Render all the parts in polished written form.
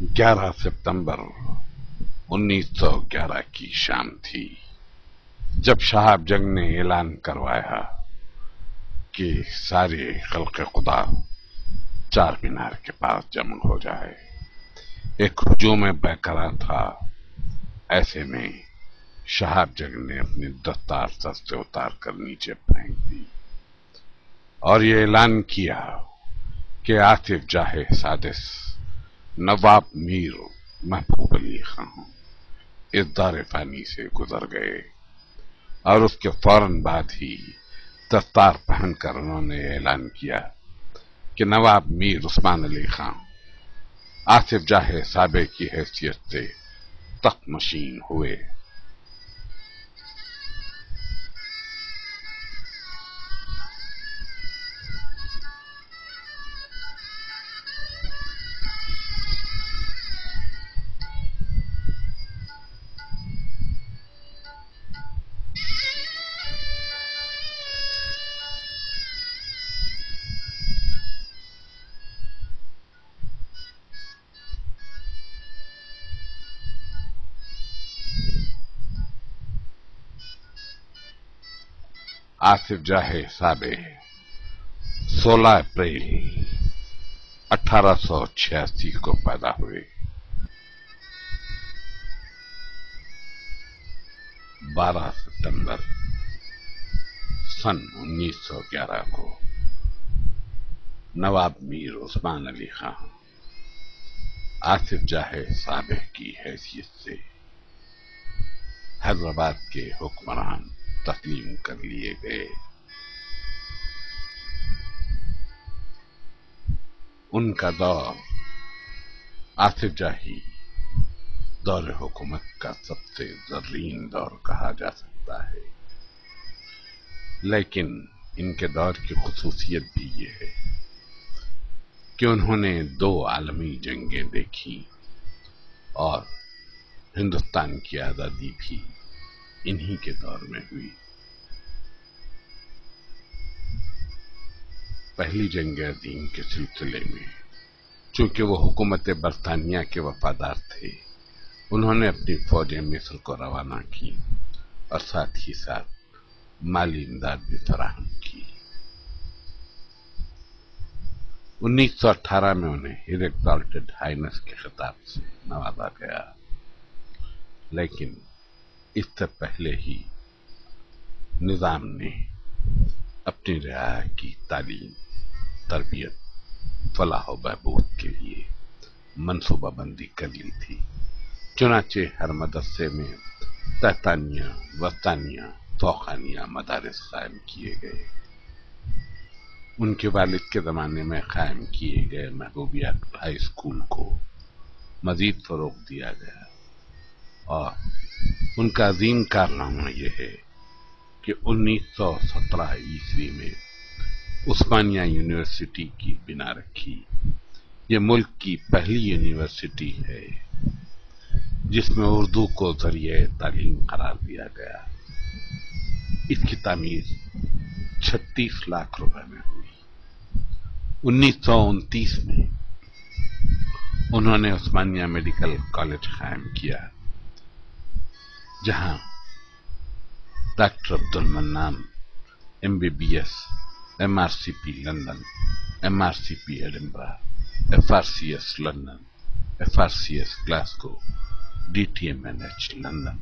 11 ستمبر 1911 کی شام تھی جب شہاب جنگ نے اعلان کروایا کہ سارے خلق خدا چار مینار کے پاس جمع ہو جائے۔ ایک ہجوم برقرار تھا، ایسے میں شہاب جنگ نے اپنی دستار سر سے اتار کر نیچے پھینک دی اور یہ اعلان کیا کہ آصف جاہ سادس نواب میر محبوب علی خان اس دار فانی سے گزر گئے، اور اس کے فوراً بعد ہی دستار پہن کر انہوں نے اعلان کیا کہ نواب میر عثمان علی خان آصف جاہ سابق کی حیثیت سے تخت نشین ہوئے۔ آصف جاہ سابق 16 اپریل 1886 کو پیدا ہوئے۔ 12 ستمبر سن 1911 کو نواب میر عثمان علی خان آصف جاہ سابق کی حیثیت سے حیدرآباد کے حکمران تسلیم کر لیے گئے۔ ان کا دور آصف جاہی دور حکومت کا سب سے زرین دور کہا جا سکتا ہے، لیکن ان کے دور کی خصوصیت بھی یہ ہے کہ انہوں نے 2 عالمی جنگیں دیکھی اور ہندوستان کی آزادی بھی انہی کے دور میں ہوئی۔ پہلی جنگ عظیم کے سلسلے میں چونکہ وہ حکومت برطانیہ کے وفادار تھے، انہوں نے اپنی فوجیں مصر کو روانہ کی اور ساتھ ہی ساتھ مالی امداد بھی فراہم کی۔ 1918 میں انہیں ہز ایگزالٹڈ ہائنس کے خطاب سے نوازا گیا، لیکن اس سے پہلے ہی نظام نے اپنی رعایا کی تعلیم، تربیت، فلاح و بہبود کے لیے منصوبہ بندی کر لی تھی۔ چنانچہ ہر مدرسے میں تحتانیہ، وسطانیہ، توخانیہ مدارس قائم کیے گئے۔ ان کے والد کے زمانے میں قائم کیے گئے محبوبیہ ہائی اسکول کو مزید فروغ دیا گیا، اور ان کا عظیم کارنامہ یہ ہے کہ 1917 عیسوی میں عثمانیہ یونیورسٹی کی بنا رکھی۔ یہ ملک کی پہلی یونیورسٹی ہے جس میں اردو کو ذریعہ تعلیم قرار دیا گیا۔ اس کی تعمیر 36 لاکھ روپے میں ہوئی۔ 1929 میں انہوں نے عثمانیہ میڈیکل کالج قائم کیا، جہاں doctor Abdul Mannan MBBS MRCP London, MRCP Edinburgh, FRCS London, FRCS Glasgow, DTMNH London,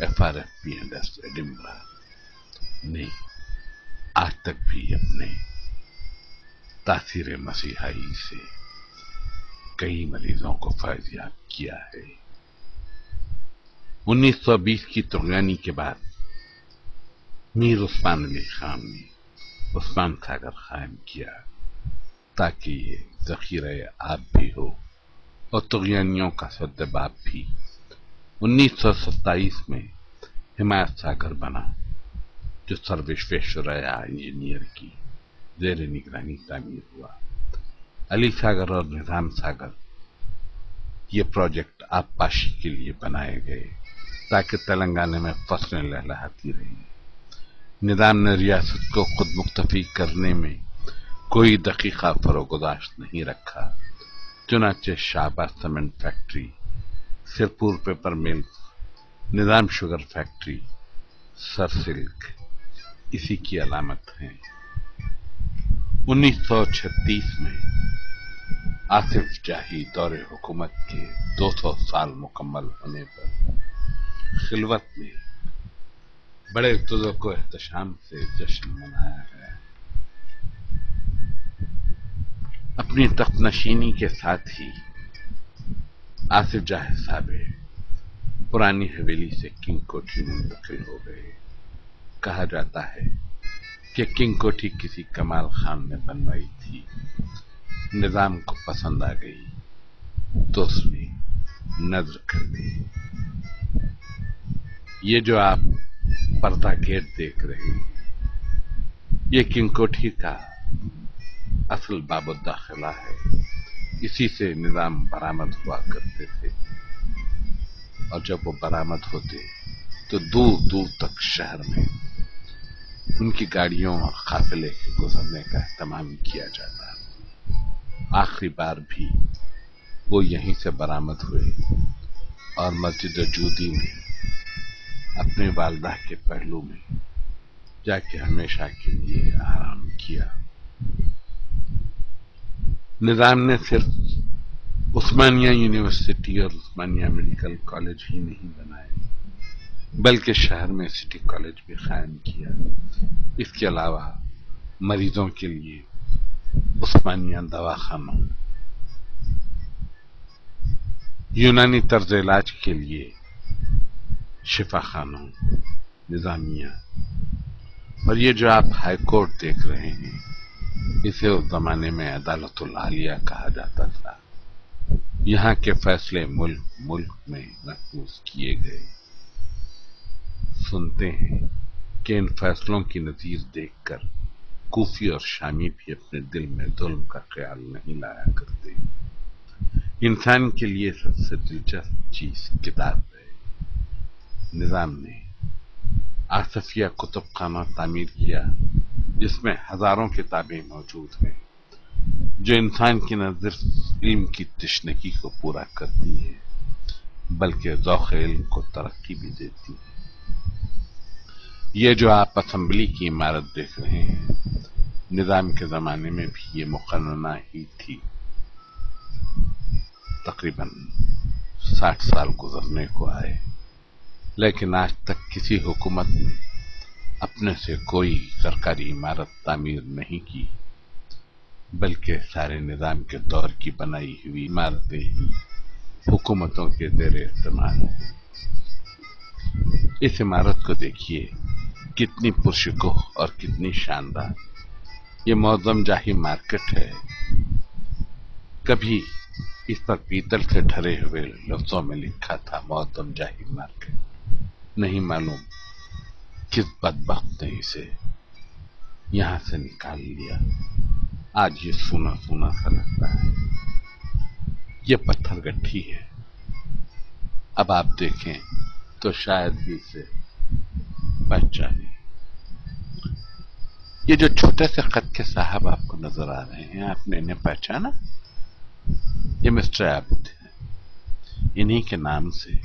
FRFP&S Edinburgh نے آج تک بھی اپنے تاثیر مسیحائی سے کئی مریضوں کو فیض یاب کیا ہے۔ 1920 کی طغیانی کے بعد میر عثمان علی خان نے عثمان ساگر قائم کیا تاکہ یہ ذخیرہ آب بھی ہو اور طغیانیوں کا سد باب بھی۔ 1927 میں حمایت ساگر بنا، جو سر وشویشوریا انجینئر کی زیر نگرانی تعمیر ہوا۔ علی ساگر اور نظام ساگر یہ پروجیکٹ آبپاشی کے لیے بنائے گئے تاکہ تلنگانہ میں فصلیں لہلہاتی رہیں۔ نظام نے ریاست کو خود مکتفی کرنے میں کوئی دقیقہ فروگزاشت نہیں رکھا चुनाचे Shahbaz cement factory, Sirpur paper mills, Nizam sugar factory, Sirsilk इसी की अलामत हैं। 1936 में आसिफ जाही दौरे हुकूमत के 200 साल मुकम्मल होने पर खिलवत में बड़े तुज़ुक एहतशाम से जश्न मनाया गया। अपनी तख्त नशीनी के साथ ही आसिफ जाही साहब पुरानी हवेली से किंग कोठी मुंतकिल हो गए। कहा जाता है कि किंग कोठी किसी कमाल खान ने बनवाई थी, निजाम को पसंद आ गई तो उसने नजर कर दी। ये जो आप पर्दा गेट देख रहे हैं, ये किंग कोठी का असल बाबुद्दाखिला है। इसी से निजाम बरामद हुआ करते थे और जब वो बरामद होते तो दूर दूर तक शहर में उनकी गाड़ियों और काफिले के गुजरने का एहतमाम किया जाता। आखिरी बार भी वो यहीं से बरामद हुए और मस्जिद जूदी में अपने वालदा के पहलू में जाके हमेशा के लिए आराम किया। निजाम ने सिर्फ उस्मानिया यूनिवर्सिटी और उस्मानिया मेडिकल कॉलेज ही नहीं बनाए, बल्कि शहर में सिटी कॉलेज भी कायम किया। इसके अलावा मरीजों के लिए उस्मानिया दवाखानों, यूनानी तर्ज इलाज के लिए शिफाखानों, निजामिया, और ये जो आप हाई कोर्ट देख रहे हैं, इसे उस जमाने में अदालतुल आलिया कहा जाता था। यहाँ के फैसले मुल्क मुल्क में महफूज किए गए। सुनते हैं कि इन फैसलों की नज़ीर देखकर कूफी और शामी भी अपने दिल में जुल्म का ख्याल नहीं लाया करते। इंसान के लिए सबसे दिलचस्प चीज किताब है। निजाम ने आसफिया कुतुब खाना तामीर किया, जिसमें हजारों किताबें मौजूद हैं, जो इंसान की न सिर्फ इल्म की तशनगी को पूरा करती हैं, बल्कि ज़ौक़ इल्म को तरक्की भी देती हैं। ये जो आप असेंबली की इमारत देख रहे हैं, निजाम के जमाने में भी ये मुक़न्नना ही थी। तकरीबन 60 साल गुजरने को आए, लेकिन आज तक किसी हुकूमत ने अपने से कोई सरकारी इमारत तामीर नहीं की, बल्कि सारे निजाम के दौर की बनाई हुई इमारतें ही हुकूमतों के ज़ेरे इस्तेमाल हैं। इस इमारत को देखिए, कितनी पुरशकोह और कितनी शानदार। ये मौज़म जाही मार्केट है। कभी इस पर पीतल से ढरे हुए लफ्जों में लिखा था मौज़म जाही मार्केट। नहीं मालूम किस बदबख्त ने इसे यहां से निकाल लिया। आज ये सूना सूना सा लगता है। ये पत्थर गट्ठी है। अब आप देखें तो शायद भी इसे पहचाने। ये जो छोटे से खत के साहब आपको नजर आ रहे हैं, आपने इन्हें पहचाना? ये मिस्टर एबिट है। इन्हीं के नाम से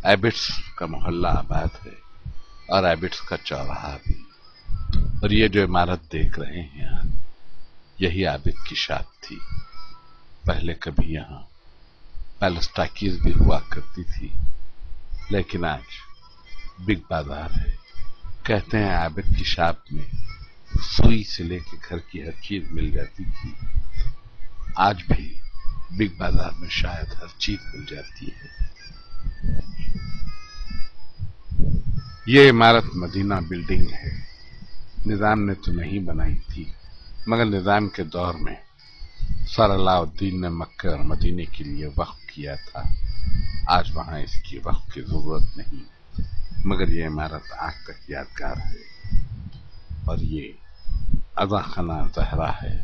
एबिट्स का मोहल्ला आबाद है और एबिट्स का चौराहा भी। और ये जो इमारत देख रहे हैं आप, यही आबिद की शाप थी। पहले कभी यहाँ पैलेस टाकीज भी हुआ करती थी, लेकिन आज बिग बाजार है। कहते हैं आबिद की शाप में सुई से लेकर घर की हर चीज मिल जाती थी। आज भी बिग बाजार में शायद हर चीज मिल जाती है। ये इमारत मदीना बिल्डिंग है। निजाम ने तो नहीं बनाई थी, मगर निजाम के दौर में सर अलाउद्दीन ने मक्के और मदीने के लिए वक्फ किया था। आज वहां इसकी वक्फ की जरूरत नहीं, मगर ये इमारत आज तक यादगार है। और ये अज़ा खाना ज़हरा है।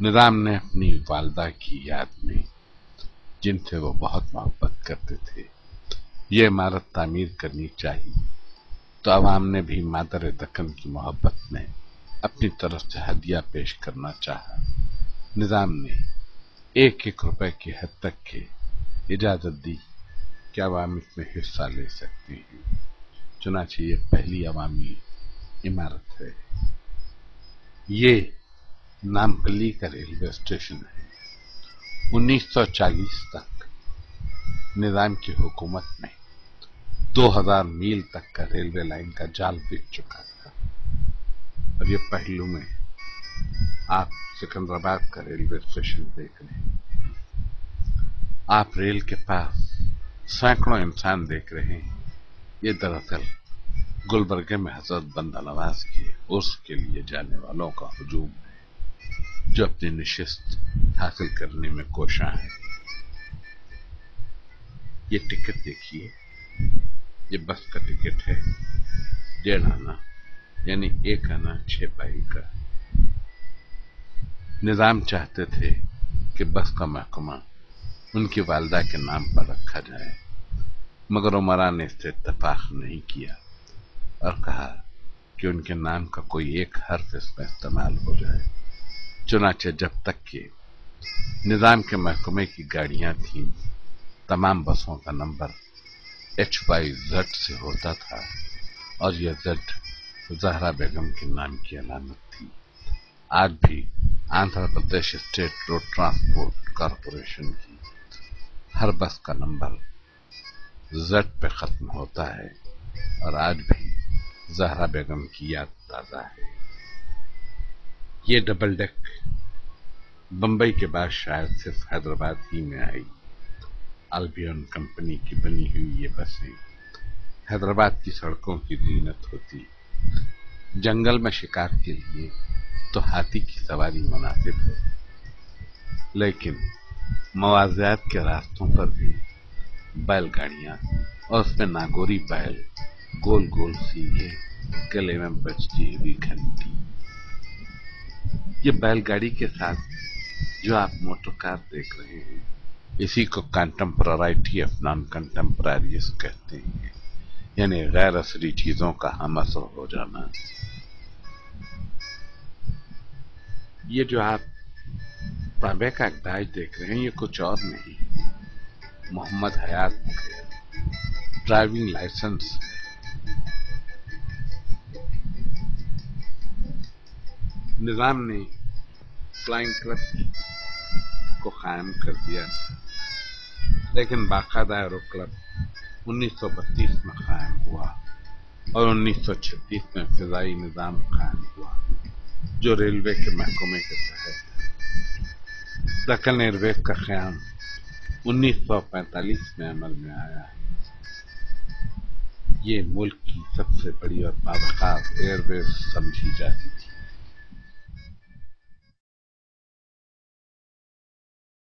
निजाम ने अपनी वालदा की याद में, जिनसे वो बहुत मोहब्बत करते थे, ये इमारत तामीर करनी चाहिए। तो अवाम ने भी मादर दक्कन की मोहब्बत में अपनी तरफ से हदिया पेश करना चाहा। निजाम ने 1-1 रुपए की हद तक की इजाजत दी कि आवाम इसमें हिस्सा ले सकते हैं। चुनांचे ये पहली अवामी इमारत है। ये नामपल्ली का रेलवे स्टेशन है। 1940 तक निजाम की हुकूमत में 2000 मील तक का रेलवे लाइन का जाल बिक चुका था। और ये पहलू में आप सिकंदराबाद का रेलवे स्टेशन देख रहे हैं। आप रेल के पास सैकड़ों इंसान देख रहे हैं। ये दरअसल गुलबर्गे में हजरत बंदा नवाज के उर्स के लिए जाने वालों का हुजूम है, जो अपनी नशिस्त हासिल करने में कोशां है। ये टिकट देखिए, ये बस का टिकट है 1.5 आना, यानी 1 आना 6 पाई का। निजाम चाहते थे कि बस का महकमा उनकी वालदा के नाम पर रखा जाए, मगर उमरा ने इससे इत्तेफाक नहीं किया और कहा कि उनके नाम का कोई एक हर्फ इसमें इस्तेमाल हो जाए। चुनांचे जब तक कि निजाम के महकमे की गाड़ियां थीं, तमाम बसों का नंबर HYZ से होता था और यह Z ज़हरा बेगम के नाम की अलामत थी। आज भी Andhra Pradesh state road transport corporation की हर बस का नंबर Z पे खत्म होता है और आज भी ज़हरा बेगम की याद ताज़ा है। ये डबल डेक बंबई के बाद शायद सिर्फ हैदराबाद ही में आई। अल्बियन कंपनी की बनी हुई ये बसें हैदराबाद की सड़कों की जीनत होती। जंगल में शिकार के लिए तो हाथी की सवारी मुनासिब है, लेकिन मवाज़ियात के रास्तों पर भी बैलगाड़ियां और उसमें नागोरी बैल गोल गोल सींगे गले में बजती हुई घंटी। ये बैलगाड़ी के साथ जो आप मोटर कार देख रहे हैं, इसी को कंटेम्पररीटी ऑफ नॉन कंटेम्पररीज कहते हैं, यानी गैर असली चीजों का हम असर हो जाना। ये जो आप तांबे का ताज देख रहे हैं, ये कुछ और नहीं, मोहम्मद हयात ड्राइविंग लाइसेंस है। निजाम ने फ्लाइंग क्लब को कायम कर दिया, लेकिन बाकायदा एरो क्लब 1932 में कायम हुआ और 1936 में फिजाई निजाम कायम हुआ, जो रेलवे के महकमे के तहत। दक्कन एयरवेज का क़याम 1945 में अमल में आया। ये मुल्क की सबसे बड़ी और बावक़ार एयरवेज समझी जाती थी।